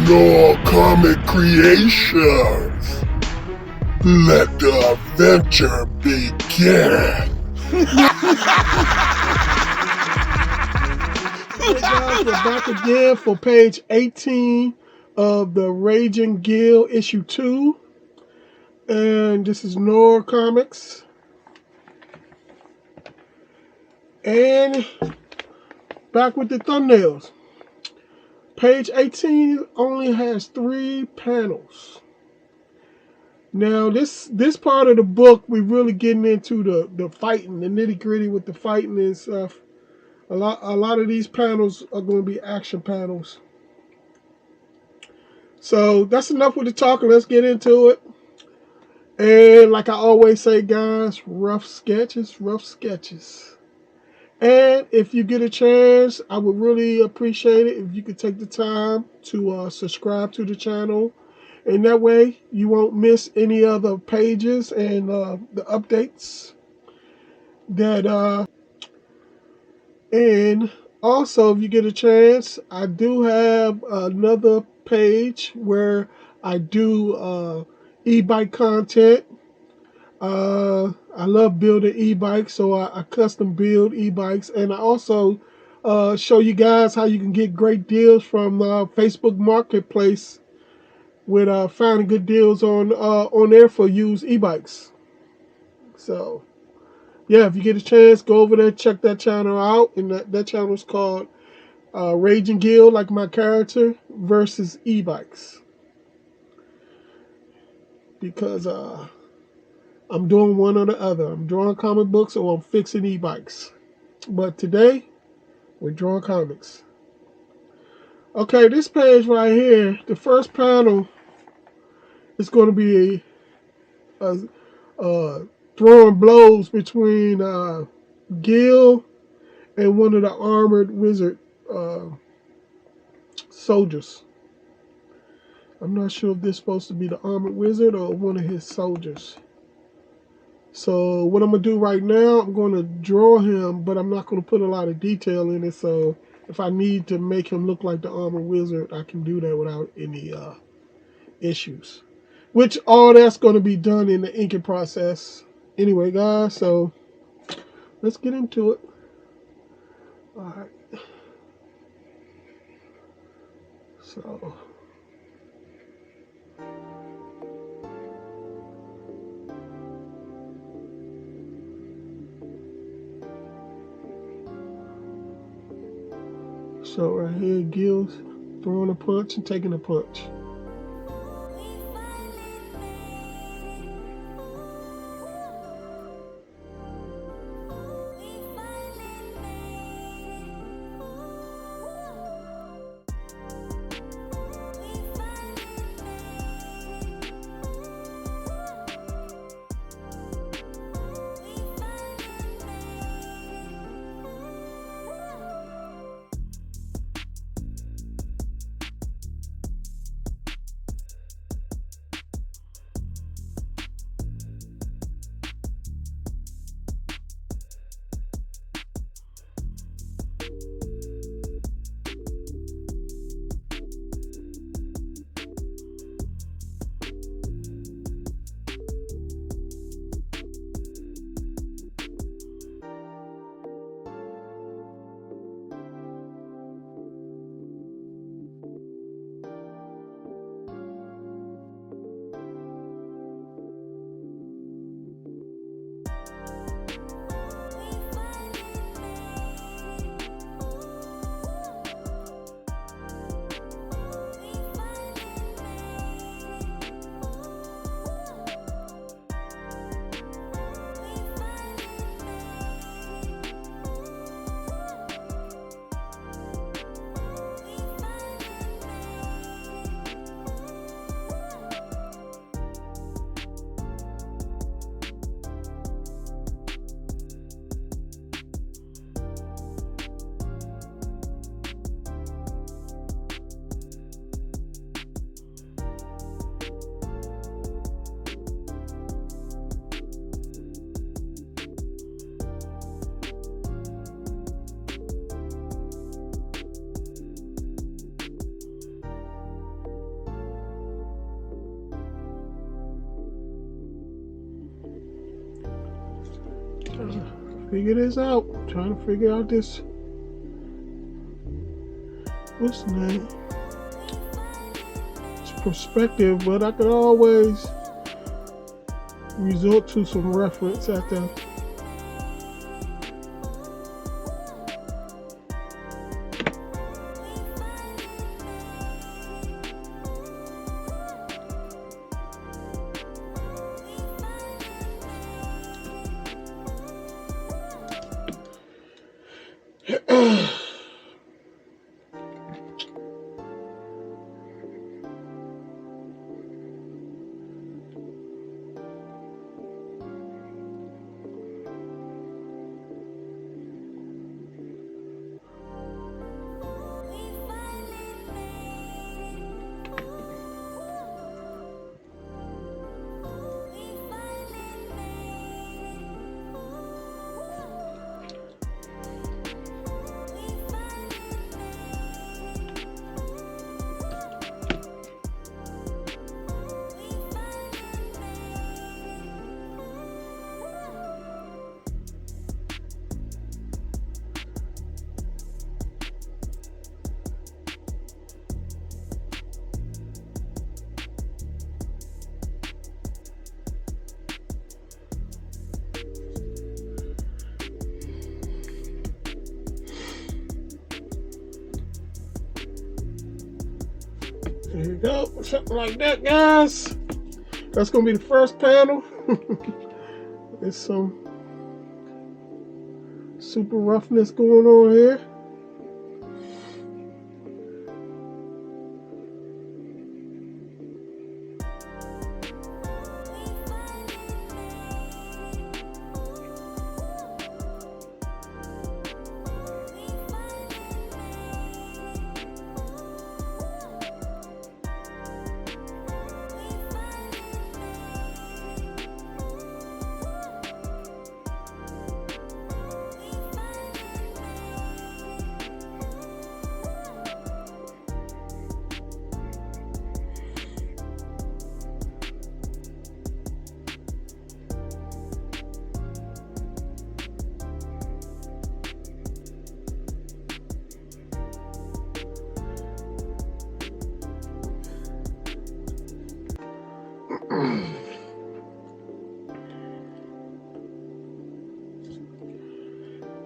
NoirComicCreations. Let the adventure begin. Hey guys, we're back again for page 18 of the RagingGill issue 2. And this is Noir Comics. And back with the thumbnails. Page 18 only has 3 panels. Now this part of the book, we're really getting into the fighting, the nitty gritty with the fighting and stuff. A lot of these panels are going to be action panels. So that's enough with the talking. Let's get into it. And like I always say, guys, rough sketches, rough sketches. And if you get a chance, I would really appreciate it if you could take the time to subscribe to the channel. And that way you won't miss any other pages and the updates that and also, if you get a chance, I do have another page where I do e-bike content. I love building e-bikes, so I custom build e-bikes, and I also show you guys how you can get great deals from Facebook Marketplace with finding good deals on there for used e-bikes. So yeah, if you get a chance, go over there, check that channel out. And that channel is called RagingGill, like my character, versus e-bikes. Because I'm doing one or the other. I'm drawing comic books or I'm fixing e-bikes. But today, we're drawing comics. Okay, this page right here, the first panel is going to be throwing blows between Gil and one of the armored wizard soldiers. I'm not sure if this is supposed to be the armored wizard or one of his soldiers. So what I'm going to do right now, I'm going to draw him, but I'm not going to put a lot of detail in it. So if I need to make him look like the armored wizard, I can do that without any issues. Which all that's going to be done in the inking process. Anyway, guys, so let's get into it. All right. So right here, Gil's throwing a punch and taking a punch. figure this out. I'm trying to figure out this. What's the name? It's perspective, but I could always resort to some reference at the. There you go, something like that, guys. That's gonna be the first panel. There's some super roughness going on here.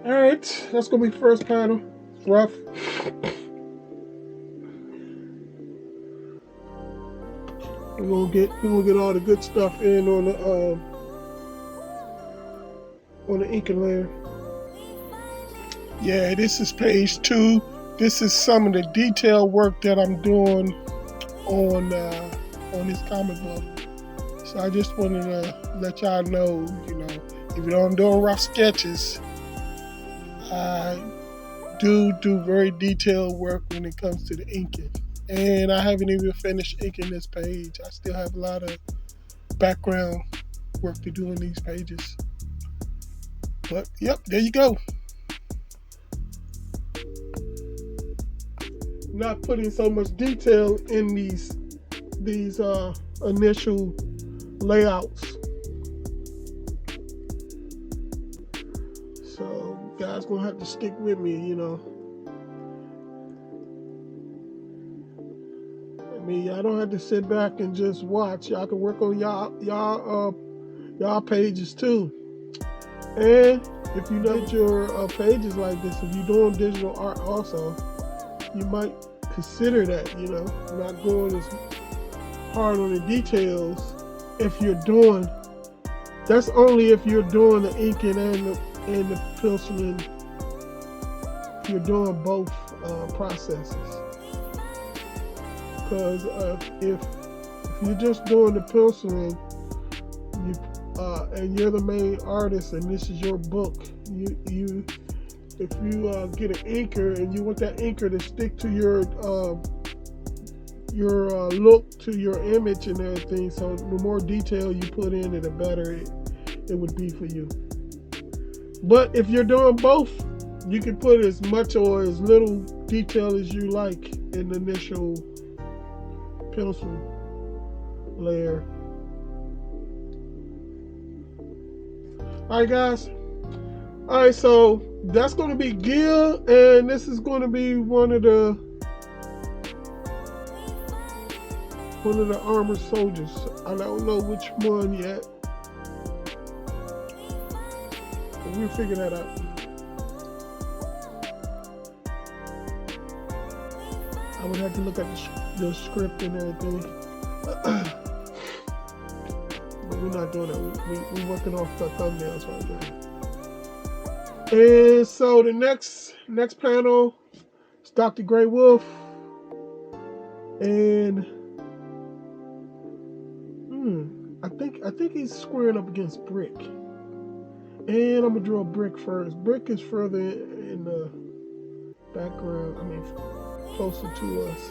Alright, that's gonna be the first panel. It's rough. We're gonna get all the good stuff in on the inking layer. Yeah, this is page 2. This is some of the detail work that I'm doing on this comic book. So I just wanted to let y'all know, you know, even though I'm doing rough sketches, I do very detailed work when it comes to the inking. And I haven't even finished inking this page. I still have a lot of background work to do in these pages. But yep, there you go. Not putting so much detail in these initial layouts. So you guys gonna have to stick with me, you know. I mean, y'all don't have to sit back and just watch. Y'all can work on y'all pages too. And if you did your pages like this, if you're doing digital art also, you might consider that, you know, not going as hard on the details. If you're doing, that's only if you're doing the inking and the penciling. If you're doing both processes. Because if you're just doing the penciling, and you're the main artist and this is your book, if you get an inker and you want that inker to stick to your look, to your image and everything, so the more detail you put in it, the better it would be for you. But if you're doing both, you can put as much or as little detail as you like in the initial pencil layer. Alright guys, All right, so that's going to be Gil, and this is going to be one of the armored soldiers. I don't know which one yet, but we'll figure that out. I would have to look at the script and everything. But we're not doing that. We're working off the thumbnails right now. And so the next panel is Dr. Grey Wolf. And I think he's squaring up against Brick. And I'm gonna draw Brick first. Brick is further in the background. I mean, closer to us.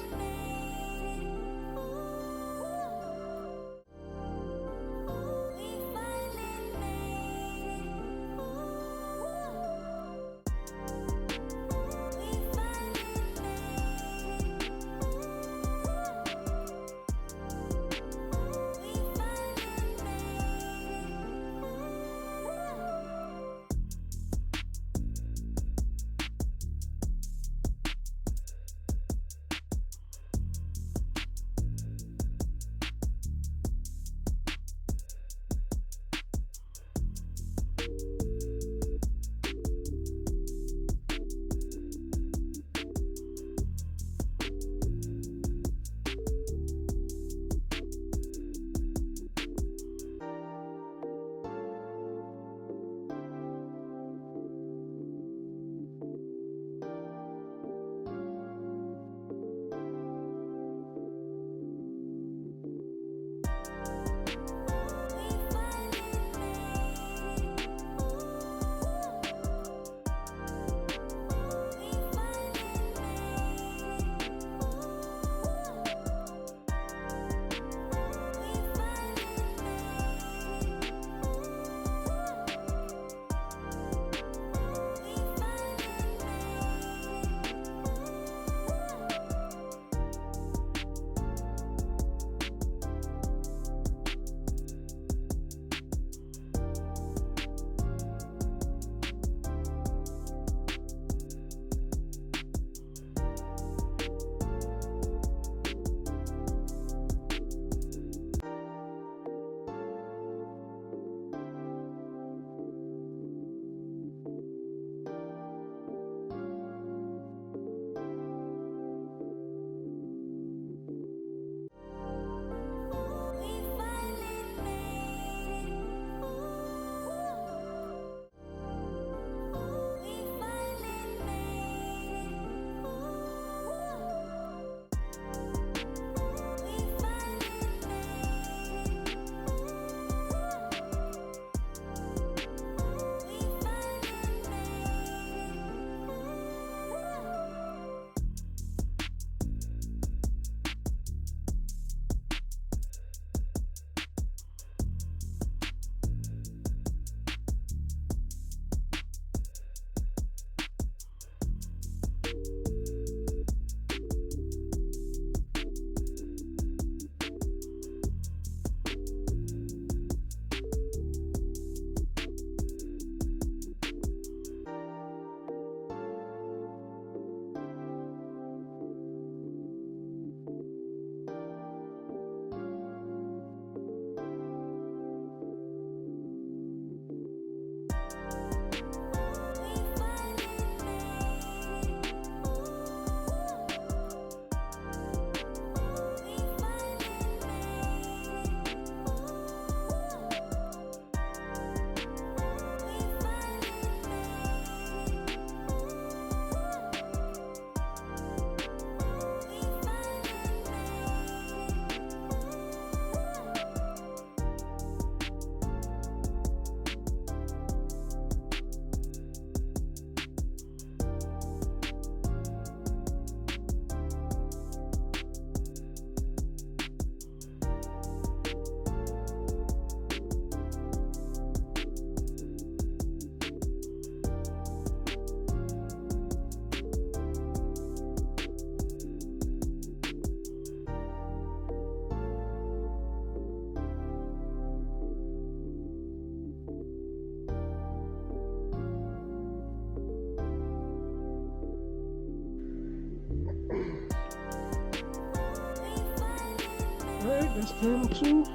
That's panel 2.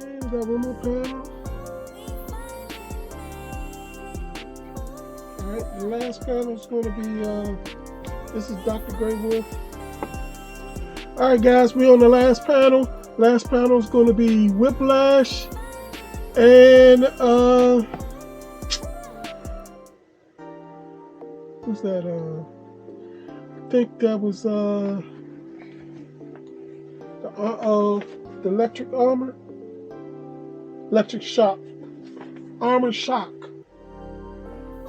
And we got one more panel. Alright, the last panel is going to be, this is Dr. Grey Wolf. Alright guys, we're on the last panel. Last panel is going to be Whiplash. And, what's that, I think that was, the electric armor. Electric shock. Armor shock.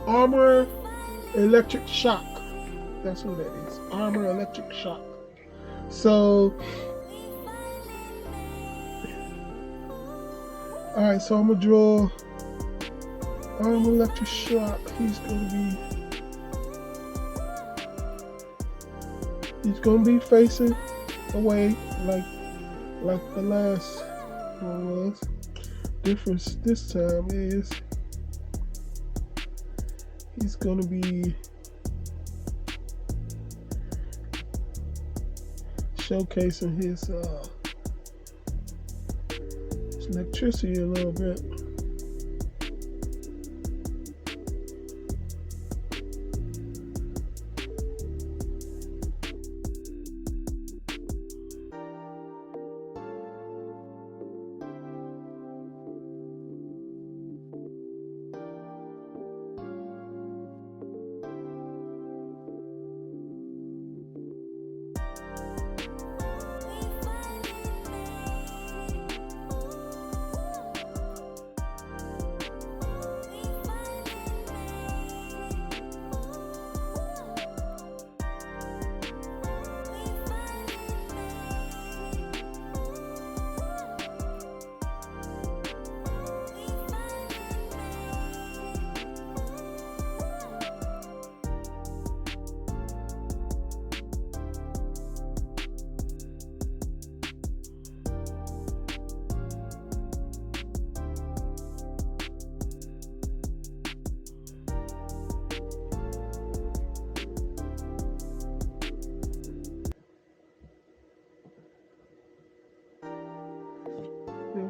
Armor electric shock. That's who that is. Armor electric shock. So, alright, so I'm gonna draw Armor electric shock. He's gonna be facing away like the last one was. Difference this time is he's gonna be showcasing his electricity a little bit.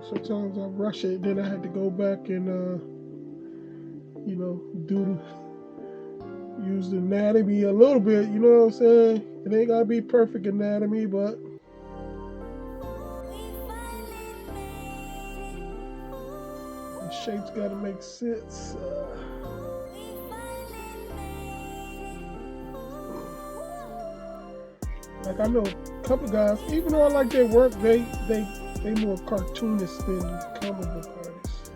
Sometimes I rush it, then I had to go back and use the anatomy a little bit, you know what I'm saying? It ain't gotta be perfect anatomy, but the shape's gotta make sense. Like I know a couple guys, even though I like their work, they more cartoonists than comic book artists.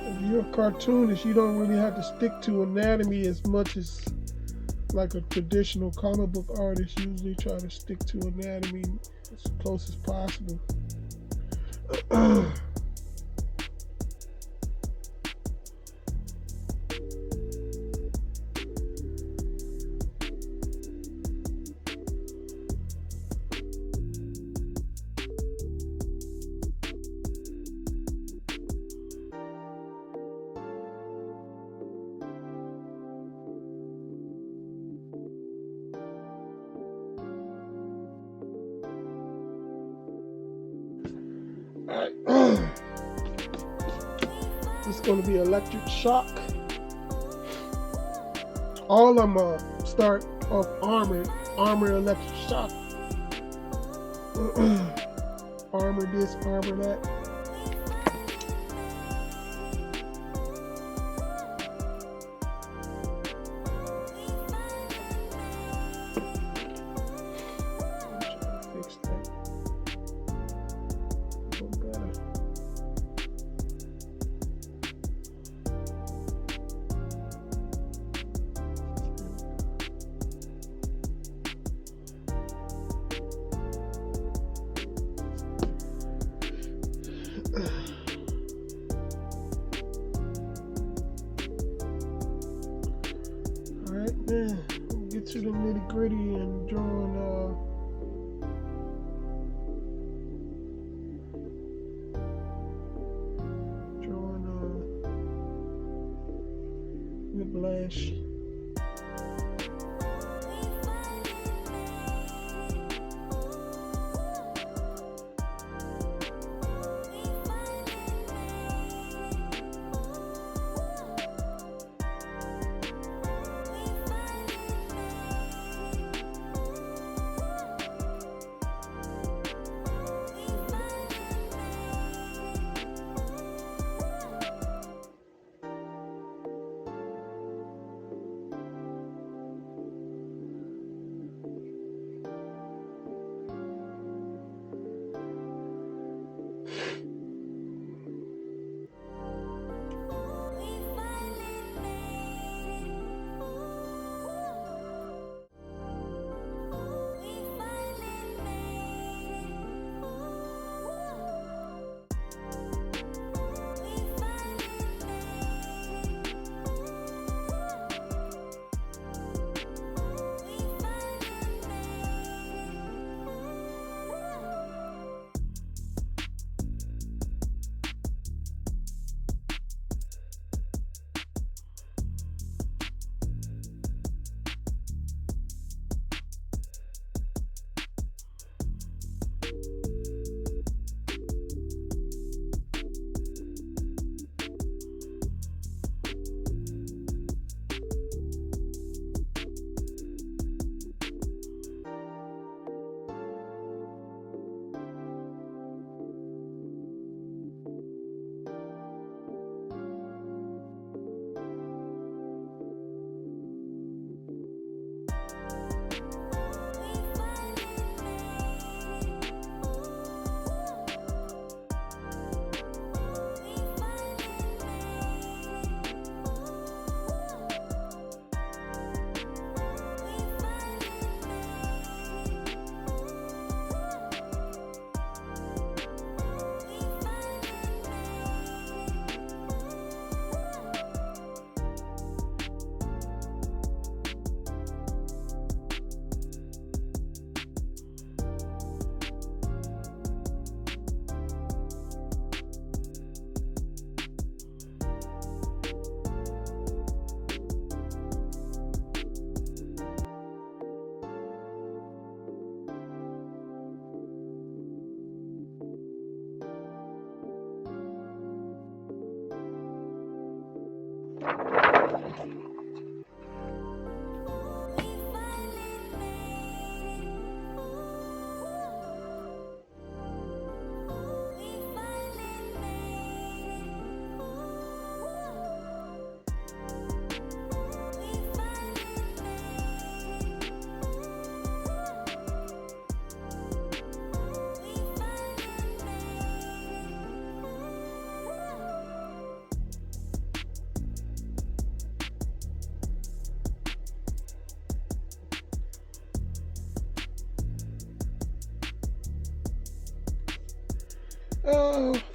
If you're a cartoonist, you don't really have to stick to anatomy as much as like a traditional comic book artist usually try to stick to anatomy as close as possible. It's going to be electric shock. All of them start off armor electric shock. Armor this, armor that. Alright, man, we'll get to the nitty gritty and drawing Whiplash.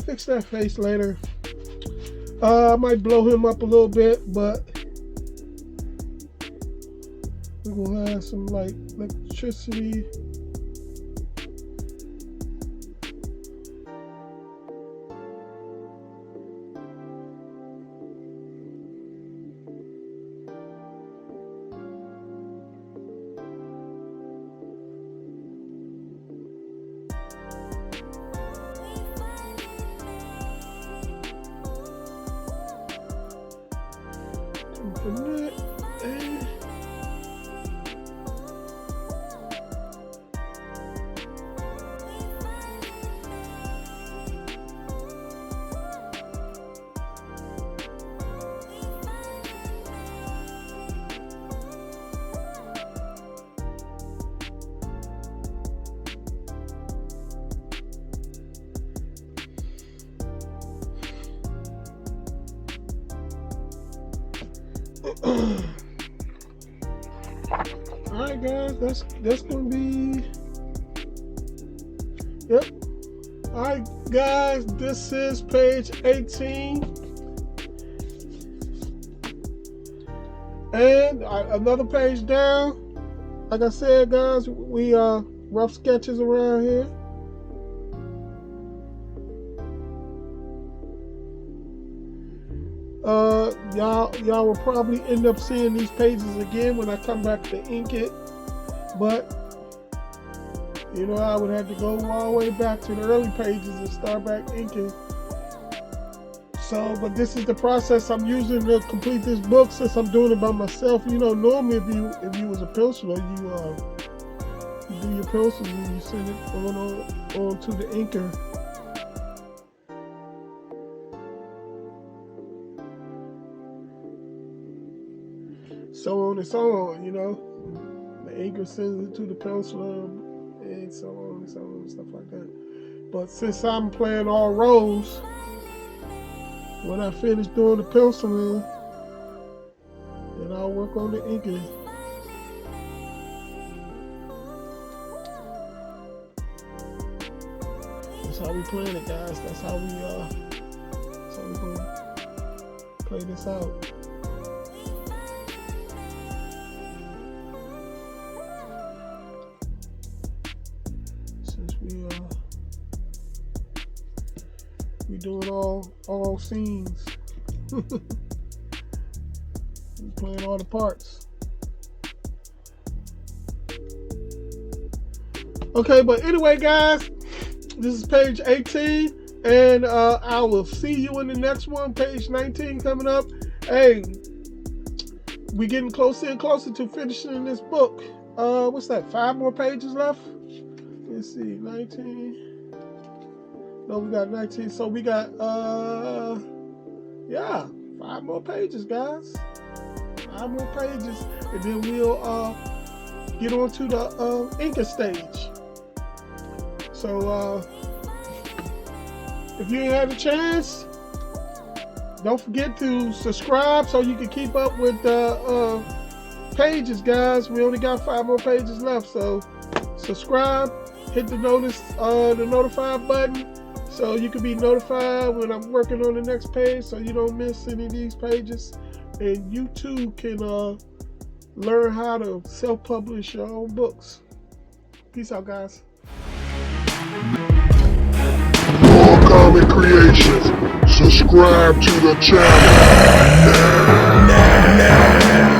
Fix that face later. I might blow him up a little bit, but we're gonna have some like electricity. Alright guys, that's gonna be, yep. Alright guys, this is page 18. And another page down. Like I said guys, we rough sketches around here. Y'all will probably end up seeing these pages again when I come back to ink it, but you know I would have to go all the way back to the early pages and start back inking. So, but this is the process I'm using to complete this book since I'm doing it by myself. You know, normally if you was a penciler, you do your pencils and you send it on to the inker. So on and so on, you know. The inker sends it to the penciler and so on and so on and stuff like that. But since I'm playing all roles, when I finish doing the penciling, then I'll work on the inking. That's how we plan it, guys. That's how we gonna play this out. We doing all scenes. We playing all the parts. Okay, but anyway, guys, this is page 18, and I will see you in the next one, page 19 coming up. Hey, we getting closer and closer to finishing this book. What's that? 5 more pages left. Let's see, 19. No, we got 19. So we got, yeah, 5 more pages, guys. 5 more pages. And then we'll get on to the inker stage. So, if you ain't had a chance, don't forget to subscribe so you can keep up with the pages, guys. We only got 5 more pages left. So, subscribe, hit the notify button, so you can be notified when I'm working on the next page so you don't miss any of these pages. And you too can learn how to self-publish your own books. Peace out, guys. NoirComicCreations. Subscribe to the channel now.